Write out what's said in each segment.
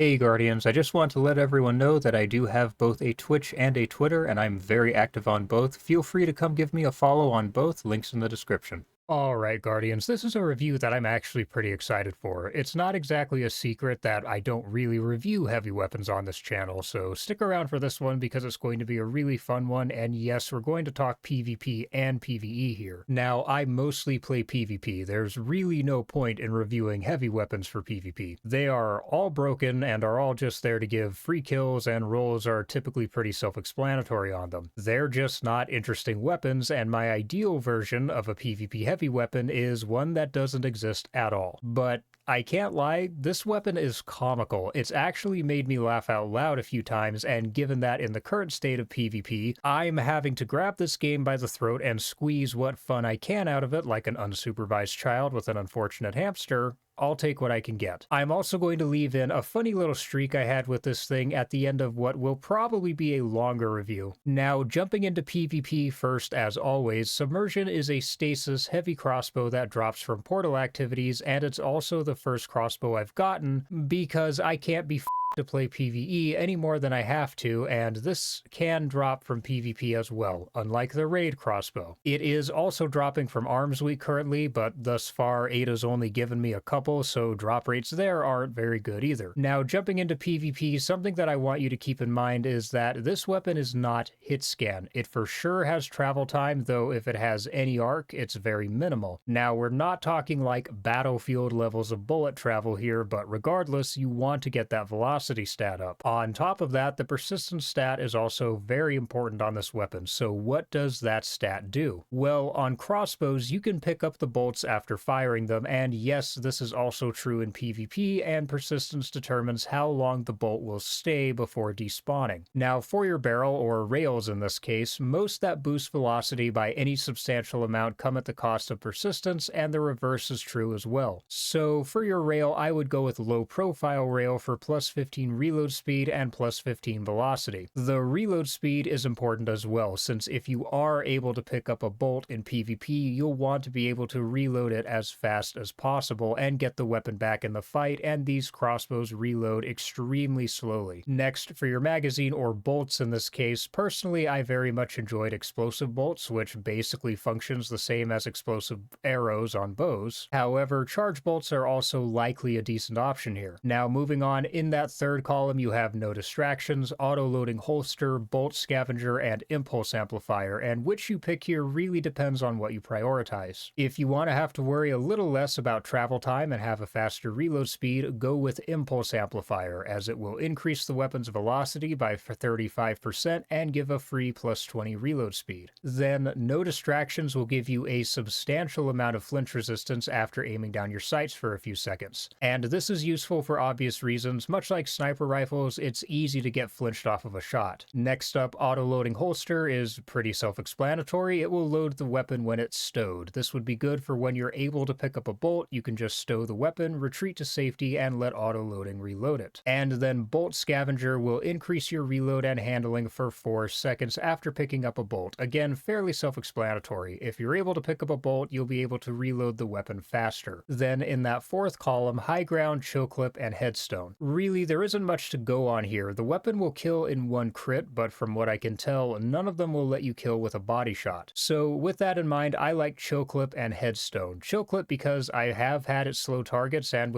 Hey Guardians, I just want to let everyone know that I do have both a Twitch and a Twitter, and I'm very active on both. Feel free to come give me a follow on both, links in the description. Alright, Guardians, this is a review that I'm actually pretty excited for. It's not exactly a secret that I don't really review heavy weapons on this channel, so stick around for this one because it's going to be a really fun one, and yes, we're going to talk PvP and PvE here. Now, I mostly play PvP. There's really no point in reviewing heavy weapons for PvP. They are all broken and are all just there to give free kills, and roles are typically pretty self-explanatory on them. They're just not interesting weapons, and my ideal version of a PvP heavy weapon is one that doesn't exist at all. But I can't lie, this weapon is comical. It's actually made me laugh out loud a few times, and given that in the current state of PvP, I'm having to grab this game by the throat and squeeze what fun I can out of it like an unsupervised child with an unfortunate hamster, I'll take what I can get. I'm also going to leave in a funny little streak I had with this thing at the end of what will probably be a longer review. Now, jumping into PvP first, as always, Submersion is a stasis heavy crossbow that drops from portal activities, and it's also the first crossbow I've gotten because I can't be to play PvE any more than I have to, and this can drop from PvP as well, unlike the raid crossbow. It is also dropping from Arms Week currently, but thus far Ada's only given me a couple, so drop rates there aren't very good either. Now, jumping into PvP, something that I want you to keep in mind is that this weapon is not hit scan. It for sure has travel time, though if it has any arc, it's very minimal. Now, we're not talking like battlefield levels of bullet travel here, but regardless, you want to get that velocity stat up. On top of that, the persistence stat is also very important on this weapon. So what does that stat do? Well, on crossbows, you can pick up the bolts after firing them, and yes, this is also true in PvP, and persistence determines how long the bolt will stay before despawning. Now, for your barrel, or rails in this case, most that boost velocity by any substantial amount come at the cost of persistence, and the reverse is true as well. So for your rail, I would go with low profile rail for plus 15 reload speed and plus 15 velocity. The reload speed is important as well, since if you are able to pick up a bolt in PvP, you'll want to be able to reload it as fast as possible and get the weapon back in the fight, and these crossbows reload extremely slowly. Next, for your magazine, or bolts in this case, personally I very much enjoyed explosive bolts, which basically functions the same as explosive arrows on bows. However, charge bolts are also likely a decent option here. Now, moving on, in that third column you have no distractions, auto-loading holster, bolt scavenger, and impulse amplifier, and which you pick here really depends on what you prioritize. If you want to have to worry a little less about travel time and have a faster reload speed, go with impulse amplifier, as it will increase the weapon's velocity by 35% and give a free plus 20 reload speed. Then no distractions will give you a substantial amount of flinch resistance after aiming down your sights for a few seconds. And this is useful for obvious reasons. Much like sniper rifles, it's easy to get flinched off of a shot. Next up, auto-loading holster is pretty self-explanatory. It will load the weapon when it's stowed. This would be good for when you're able to pick up a bolt, you can just stow the weapon, retreat to safety, and let auto-loading reload it. And then bolt scavenger will increase your reload and handling for 4 seconds after picking up a bolt. Again, fairly self-explanatory. If you're able to pick up a bolt, you'll be able to reload the weapon faster. Then in that fourth column, high ground, chill clip, and headstone. Really, there isn't much to go on here. The weapon will kill in one crit, but from what I can tell, none of them will let you kill with a body shot. So with that in mind, I like chill clip and headstone. Chill clip because I have had it slow targets, and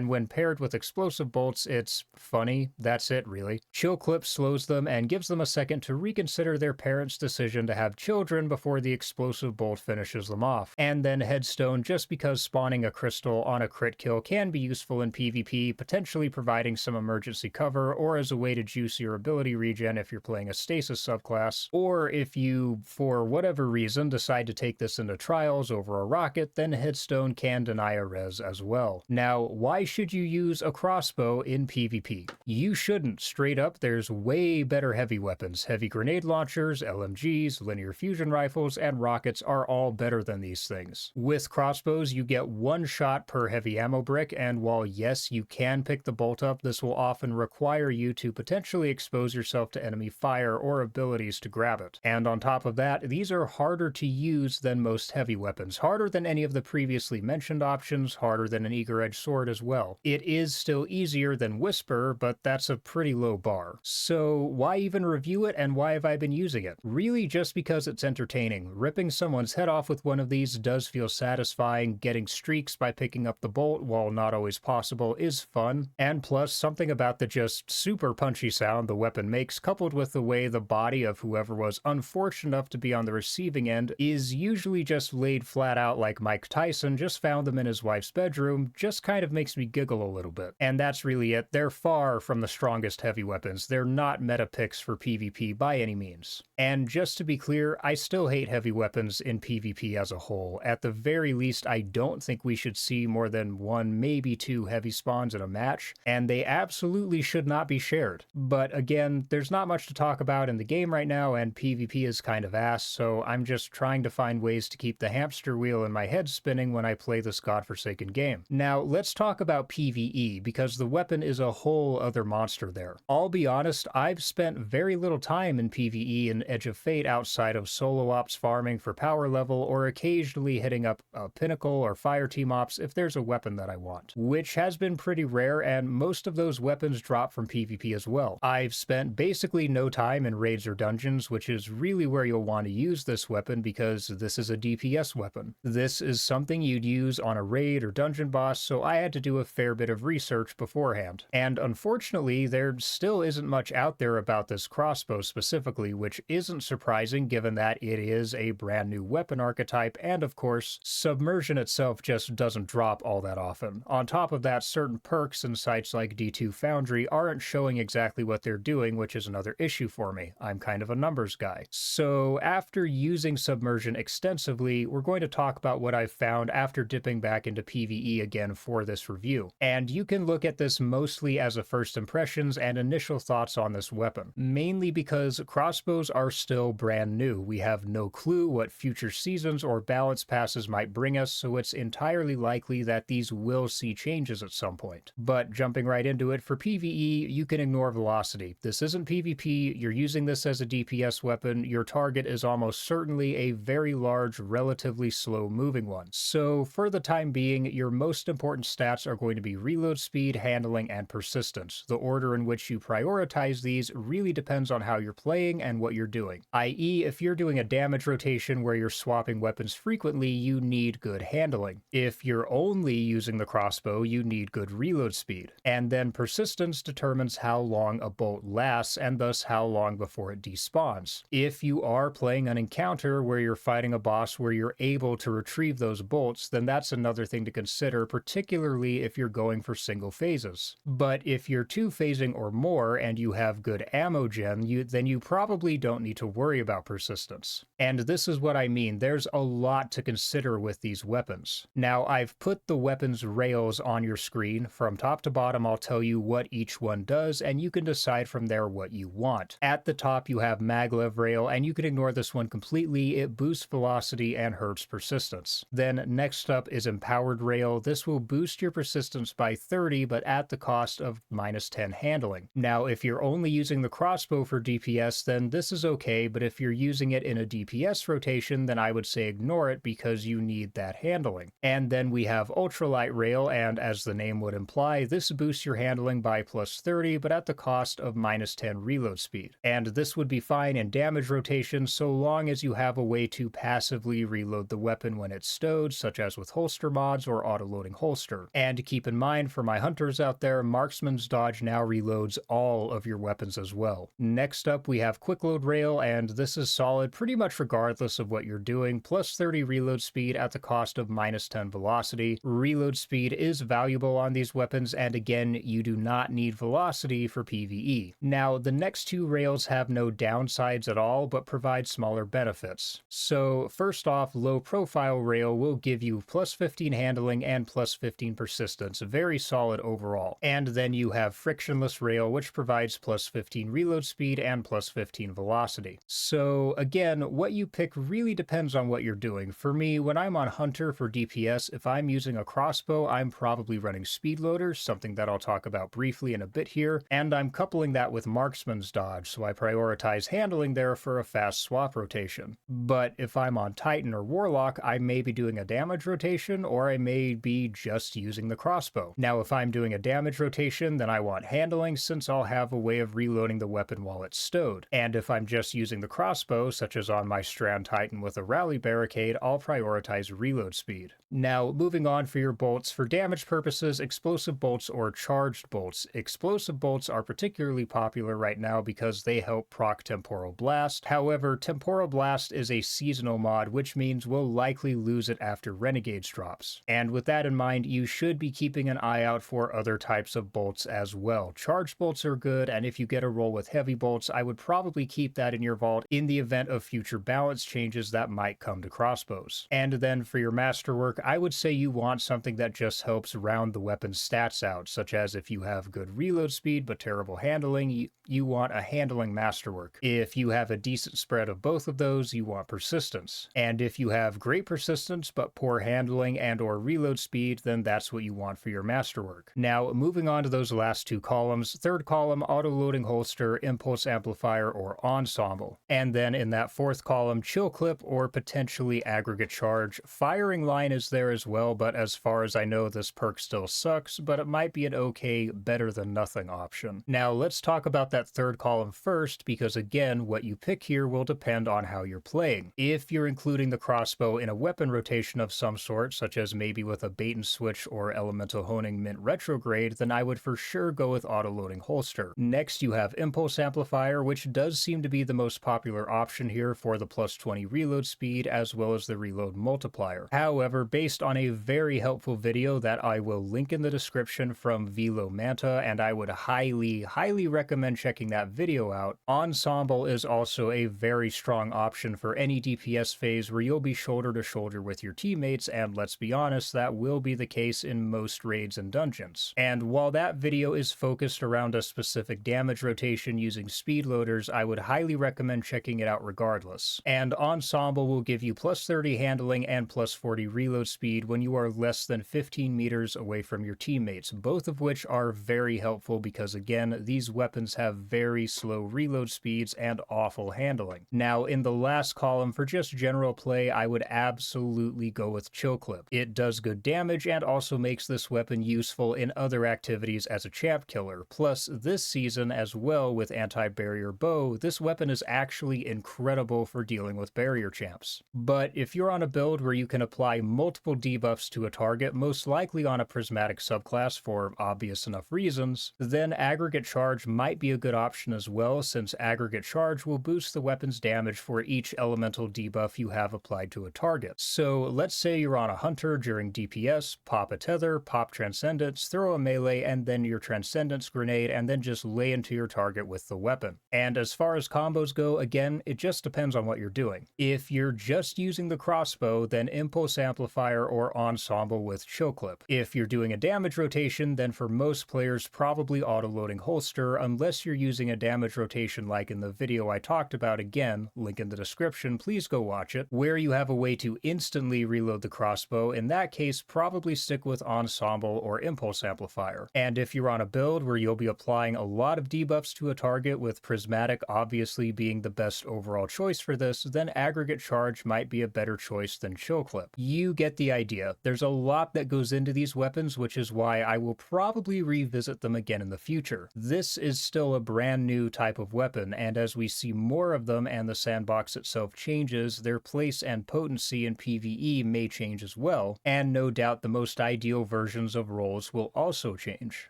when paired with explosive bolts, it's funny. That's it, really. Chill clip slows them and gives them a second to reconsider their parents' decision to have children before the explosive bolt finishes them off. And then headstone just because spawning a crystal on a crit kill can be useful in PvP, potentially providing some emergency cover, or as a way to juice your ability regen if you're playing a stasis subclass, or if you, for whatever reason, decide to take this into trials over a rocket, then headstone can deny a res as well. Now, why should you use a crossbow in PvP? You shouldn't. Straight up, there's way better heavy weapons. Heavy grenade launchers, LMGs, linear fusion rifles, and rockets are all better than these things. With crossbows, you get one shot per heavy ammo brick, and while yes, you can pick the bolt up, this will will often require you to potentially expose yourself to enemy fire or abilities to grab it. And on top of that, these are harder to use than most heavy weapons, harder than any of the previously mentioned options, harder than an eager-edged sword as well. It is still easier than Whisper, but that's a pretty low bar. So why even review it, and why have I been using it? Really just because it's entertaining. Ripping someone's head off with one of these does feel satisfying, getting streaks by picking up the bolt, while not always possible, is fun, and plus something about the just super punchy sound the weapon makes, coupled with the way the body of whoever was unfortunate enough to be on the receiving end is usually just laid flat out like Mike Tyson just found them in his wife's bedroom, just kind of makes me giggle a little bit. And that's really it. They're far from the strongest heavy weapons. They're not meta picks for PvP by any means. And just to be clear, I still hate heavy weapons in PvP as a whole. At the very least, I don't think we should see more than 1, maybe 2 heavy spawns in a match, and they absolutely should not be shared. But again, there's not much to talk about in the game right now, and PvP is kind of ass, so I'm just trying to find ways to keep the hamster wheel in my head spinning when I play this godforsaken game. Now, let's talk about PvE, because the weapon is a whole other monster there. I'll be honest, I've spent very little time in PvE in Edge of Fate outside of solo ops farming for power level, or occasionally hitting up a pinnacle or fire team ops if there's a weapon that I want, which has been pretty rare, and most of those weapons drop from PvP as well. I've spent basically no time in raids or dungeons, which is really where you'll want to use this weapon because this is a DPS weapon. This is something you'd use on a raid or dungeon boss, so I had to do a fair bit of research beforehand. And unfortunately, there still isn't much out there about this crossbow specifically, which isn't surprising given that it is a brand new weapon archetype, and of course, Submersion itself just doesn't drop all that often. On top of that, certain perks in sites like D2 Foundry aren't showing exactly what they're doing, which is another issue for me. I'm kind of a numbers guy. So after using Submersion extensively, we're going to talk about what I've found after dipping back into PvE again for this review. And you can look at this mostly as a first impressions and initial thoughts on this weapon, mainly because crossbows are still brand new. We have no clue what future seasons or balance passes might bring us, so it's entirely likely that these will see changes at some point. But jumping right into it, for PvE, you can ignore velocity. This isn't PvP, you're using this as a DPS weapon, your target is almost certainly a very large, relatively slow moving one. So for the time being, your most important stats are going to be reload speed, handling, and persistence. The order in which you prioritize these really depends on how you're playing and what you're doing. i.e., if you're doing a damage rotation where you're swapping weapons frequently, you need good handling. If you're only using the crossbow, you need good reload speed. And then persistence determines how long a bolt lasts, and thus how long before it despawns. If you are playing an encounter where you're fighting a boss where you're able to retrieve those bolts, then that's another thing to consider, particularly if you're going for single phases. But if you're two-phasing or more and you have good ammo gen, then you probably don't need to worry about persistence. And this is what I mean, there's a lot to consider with these weapons. Now, I've put the weapons rails on your screen. From top to bottom, I'll tell you what each one does, and you can decide from there what you want. At the top, you have Maglev rail, and you can ignore this one completely. It boosts velocity and hurts persistence. Then next up is Empowered rail. This will boost your persistence by 30, but at the cost of -10 handling. Now, if you're only using the crossbow for DPS, then this is okay, but if you're using it in a DPS rotation, then I would say ignore it because you need that handling. And then we have Ultralight rail, and as the name would imply, this boosts your handling by +30, but at the cost of -10 reload speed. And this would be fine in damage rotation so long as you have a way to passively reload the weapon when it's stowed, such as with holster mods or auto-loading holster. And keep in mind, for my hunters out there, Marksman's Dodge now reloads all of your weapons as well. Next up, we have Quick Load rail, and this is solid pretty much regardless of what you're doing, +30 reload speed at the cost of -10 velocity. Reload speed is valuable on these weapons, and again, you do not need velocity for PvE. Now, the next two rails have no downsides at all, but provide smaller benefits. So, first off, Low Profile rail will give you +15 handling and +15 persistence, very solid overall. And then you have Frictionless rail, which provides +15 reload speed and +15 velocity. So, again, what you pick really depends on what you're doing. For me, when I'm on Hunter for DPS, if I'm using a crossbow, I'm probably running Speed Loader, something that I'll talk about about briefly in a bit here, and I'm coupling that with Marksman's Dodge, so I prioritize handling there for a fast swap rotation. But if I'm on Titan or Warlock, I may be doing a damage rotation, or I may be just using the Crossbow. Now, if I'm doing a damage rotation, then I want handling, since I'll have a way of reloading the weapon while it's stowed. And if I'm just using the Crossbow, such as on my Strand Titan with a Rally Barricade, I'll prioritize reload speed. Now, moving on for your bolts, for damage purposes, explosive bolts or charged bolts. Explosive bolts are particularly popular right now because they help proc Temporal Blast. However, Temporal Blast is a seasonal mod, which means we'll likely lose it after Renegades drops. And with that in mind, you should be keeping an eye out for other types of bolts as well. Charged bolts are good, and if you get a roll with heavy bolts, I would probably keep that in your vault in the event of future balance changes that might come to crossbows. And then for your masterwork, I would say you want something that just helps round the weapon's stats out, such as if you have good reload speed but terrible handling, you want a handling masterwork. If you have a decent spread of both of those, you want persistence. And if you have great persistence but poor handling and or reload speed, then that's what you want for your masterwork. Now, moving on to those last two columns, third column, auto-loading holster, impulse amplifier, or ensemble. And then in that fourth column, chill clip or potentially aggregate charge. Firing line is there as well, but as far as I know, this perk still sucks, but it might be an okay, better than nothing option. Now, let's talk about that third column first, because again, what you pick here will depend on how you're playing. If you're including the crossbow in a weapon rotation of some sort, such as maybe with a bait and switch or elemental honing mint retrograde, then I would for sure go with auto-loading holster. Next, you have impulse amplifier, which does seem to be the most popular option here for the plus 20 reload speed as well as the reload multiplier. However, based on a very helpful video that I will link in the description from Velo Manta, and I would highly recommend checking that video out, ensemble is also a very strong option for any DPS phase where you'll be shoulder to shoulder with your teammates, and let's be honest, that will be the case in most raids and dungeons. And while that video is focused around a specific damage rotation using speed loaders, I would highly recommend checking it out regardless. And ensemble will give you plus 30 handling and plus 40 reload speed when you are less than 15 meters away from your teammates, both of which are very helpful because again, these weapons have very slow reload speeds and awful handling. Now, in the last column, for just general play, I would absolutely go with chill clip. It does good damage and also makes this weapon useful in other activities as a champ killer. Plus, this season as well with anti-barrier bow, this weapon is actually incredible for dealing with barrier champs. But if you're on a build where you can apply multiple debuffs to a target, most likely on a prismatic subclass for obvious enough reasons, then aggregate charge might be a good option as well, since aggregate charge will boost the weapon's damage for each elemental debuff you have applied to a target. So let's say you're on a hunter during DPS, pop a tether, pop transcendence, throw a melee, and then your transcendence grenade, and then just lay into your target with the weapon. And as far as combos go, again, it just depends on what you're doing. If you're just using the crossbow, then impulse amplifier or ensemble with chill clip. If you're doing a damage rotation, then for most players probably auto-loading holster, unless you're using a damage rotation like in the video I talked about, again, link in the description, please go watch it, where you have a way to instantly reload the crossbow. In that case, probably stick with ensemble or impulse amplifier. And if you're on a build where you'll be applying a lot of debuffs to a target, with prismatic obviously being the best overall choice for this, then aggregate charge might be a better choice than chill clip. You get the idea. There's a lot that goes into these weapons, which is why I will probably revisit them again in the future. This is still a brand new type of weapon, and as we see more of them and the sandbox itself changes, their place and potency in PvE may change as well, and no doubt the most ideal versions of roles will also change.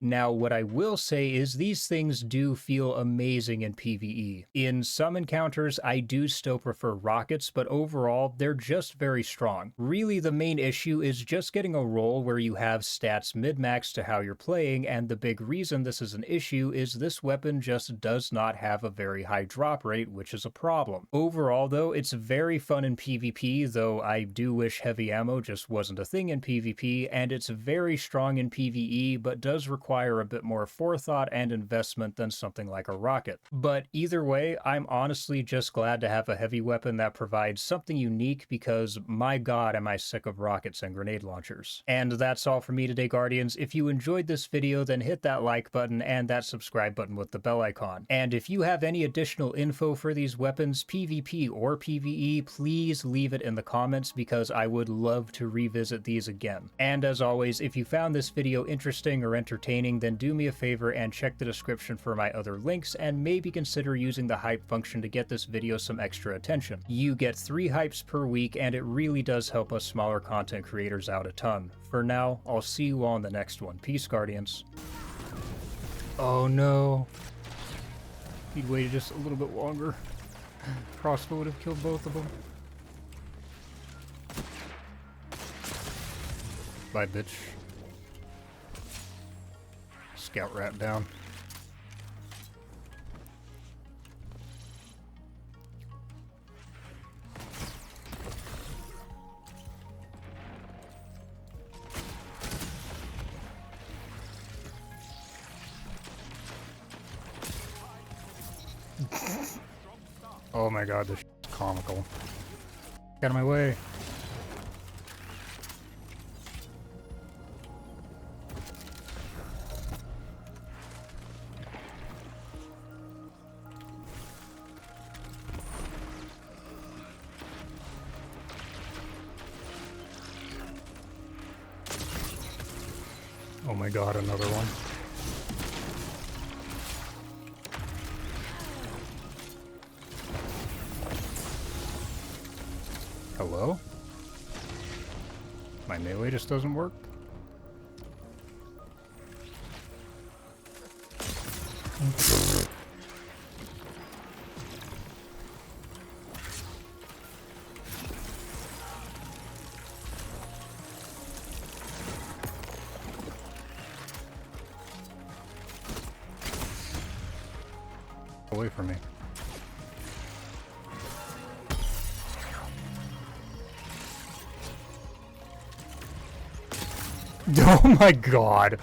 Now, what I will say is these things do feel amazing in PvE. In some encounters, I do still prefer rockets, but overall, they're just very strong. Really, the main issue is just getting a role where you have stats mid-max to how you're playing, and the big reason this is an issue is this weapon just does not have a very high drop rate, which is a problem. Overall, though, it's very fun in PvP, though I do wish heavy ammo just wasn't a thing in PvP, and it's very strong in PvE, but does require a bit more forethought and investment than something like a rocket. But either way, I'm honestly just glad to have a heavy weapon that provides something unique, because my god am I sick of rockets and grenade launchers. And that's all for me today, Guardians. If you enjoyed this video, video, then hit that like button and that subscribe button with the bell icon. And if you have any additional info for these weapons, PvP or PvE, please leave it in the comments because I would love to revisit these again. And as always, if you found this video interesting or entertaining, then do me a favor and check the description for my other links, and maybe consider using the hype function to get this video some extra attention. You get 3 hypes per week, and it really does help us smaller content creators out a ton. For now, I'll see you all in the next one. Peace, Guardians. Oh no. He'd waited just a little bit longer. Crossbow would have killed both of them. Bye, bitch. Scout rat down. Oh my god, this is comical. Get out of my way. Oh my god, another one. Hello? My melee just doesn't work? Away from me. Oh my god.